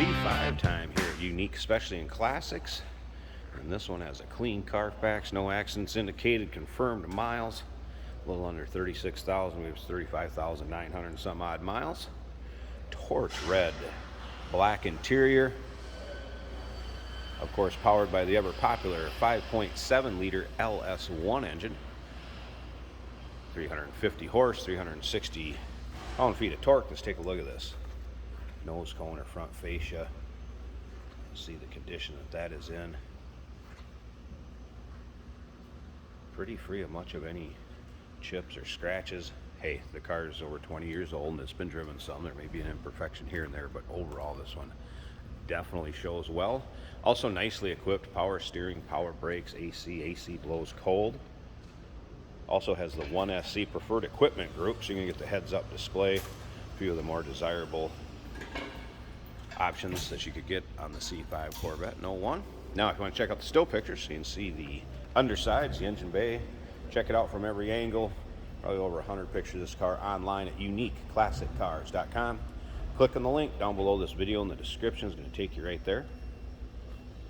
C5 time here at Unique, especially in classics. And this one has a clean Carfax, no accidents indicated, confirmed miles. A little under 36,000, we have 35,900 and some odd miles. Torch red, black interior. Of course, powered by the ever popular 5.7 liter LS1 engine. 350 horse, 360 pound-feet of torque. Let's take a look at this. Nose cone or front fascia. See the condition that is in. Pretty free of much of any chips or scratches. Hey, the car is over 20 years old and it's been driven some. There may be an imperfection here and there, but overall this one definitely shows well. Also featly equipped, power steering, power brakes, AC blows cold. Also has the 1SC preferred equipment group, so you can get the heads-up display, a few of the more desirable options that you could get on the C5 Corvette in 01. Now, if you want to check out the still pictures, so you can see the undersides, the engine bay, check it out from every angle. Probably over 100 pictures of this car online at uniqueclassiccars.com. Click on the link down below this video in the description. It's going to take you right there.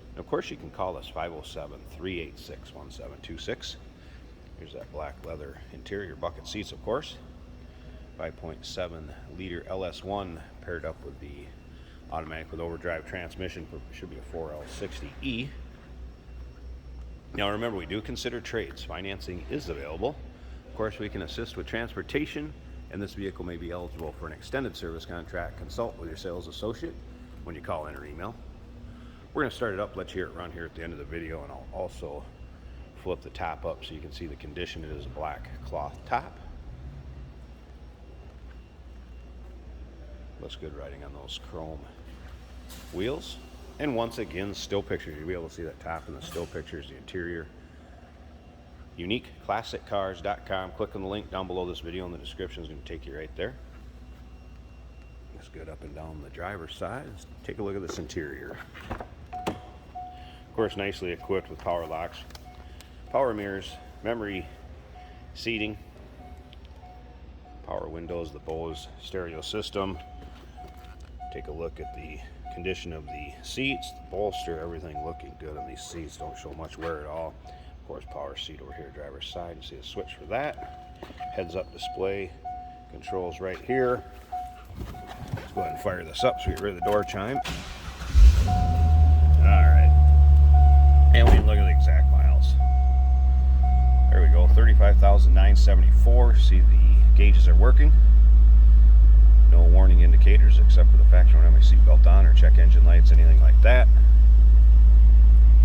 And of course, you can call us 507-386-1726. Here's that black leather interior, bucket seats, of course. 5.7 liter LS1 paired up with the automatic with overdrive transmission. Should be a 4L60E. Now remember, we do consider trades. Financing is available. Of course, we can assist with transportation, and this vehicle may be eligible for an extended service contract. Consult with your sales associate when you call in or email. We're going to start it up, let you hear it run here at the end of the video, and I'll also flip the top up so you can see the condition. It is a black cloth top. Looks good riding on those chrome wheels. And once again, still pictures. You'll be able to see that top in the still pictures, the interior. UniqueClassicCars.com. Click on the link down below this video in the description. It's going to take you right there. Looks good up and down the driver's side. Let's take a look at this interior. Of course, nicely equipped with power locks, power mirrors, memory seating, power windows, the Bose stereo system. Take a look at the condition of the seats, the bolster, everything looking good on these seats. Don't show much wear at all. Of course, power seat over here, driver's side. You see a switch for that. Heads-up display, controls right here. Let's go ahead and fire this up so we get rid of the door chime. Alright. And we can look at the exact miles. There we go, 35,974. See the gauges are working. No warning indicators except for the fact you don't have my seatbelt on or check engine lights, anything like that.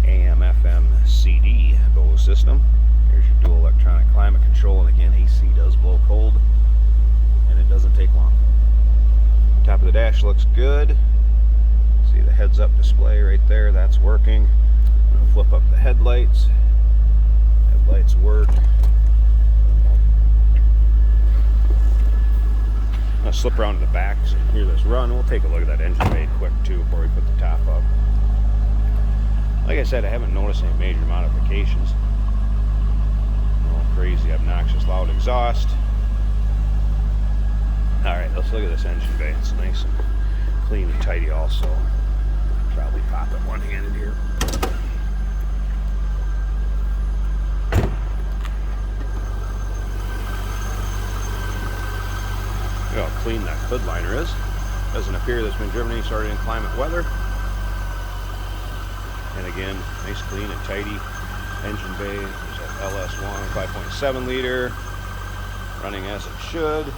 AM, FM, CD Bose system. Here's your dual electronic climate control, and again, AC does blow cold, and it doesn't take long. Top of the dash looks good. See the heads-up display right there, that's working. I'm going to flip up the headlights. Headlights work. I'm going to slip around to the back so you can hear this run. We'll take a look at that engine bay quick too before we put the top up. Like I said, I haven't noticed any major modifications. No crazy, obnoxious, loud exhaust. Alright, let's look at this engine bay. It's nice and clean and tidy also. Probably pop it one-handed here. Look how clean that hood liner is. Doesn't appear that's been driven any sort of inclement weather. And again, nice, clean and tidy engine bay. There's that LS1 5.7 liter, running as it should.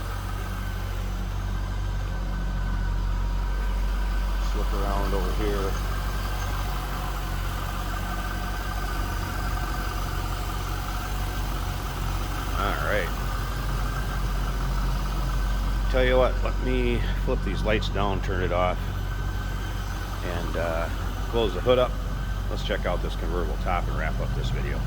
Slip around over here. All right. Tell you what, let me flip these lights down, turn it off, and close the hood up. Let's check out this convertible top and wrap up this video.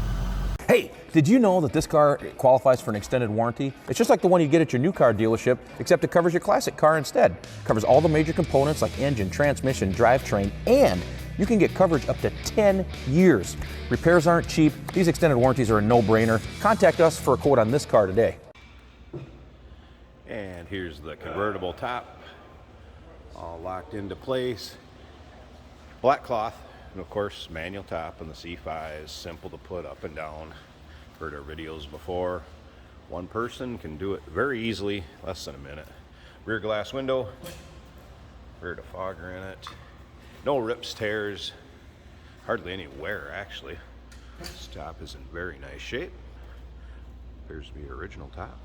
Hey, did you know that this car qualifies for an extended warranty? It's just like the one you get at your new car dealership, except it covers your classic car instead. It covers all the major components like engine, transmission, drivetrain, and you can get coverage up to 10 years. Repairs aren't cheap. These extended warranties are a no-brainer. Contact us for a quote on this car today. And here's the convertible top, all locked into place. Black cloth, and of course manual top on the C5 is simple to put up and down. Heard our videos before. One person can do it very easily, less than a minute. Rear glass window, rear defogger in it. No rips, tears, hardly any wear actually. This top is in very nice shape. Appears to be original top.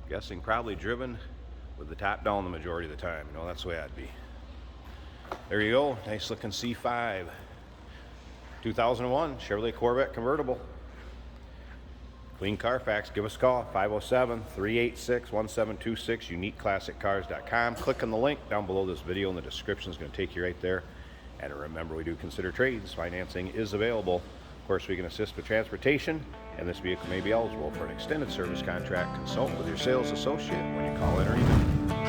Guessing probably driven with the top down the majority of the time. You know, that's the way I'd be. There you go, nice looking C5. 2001 Chevrolet Corvette convertible. Clean Carfax, give us a call, 507-386-1726, uniqueclassiccars.com. Click on the link down below this video in the description. Is going to take you right there. And remember, we do consider trades. Financing is available. Of course, we can assist with transportation, and this vehicle may be eligible for an extended service contract. Consult with your sales associate when you call in or email.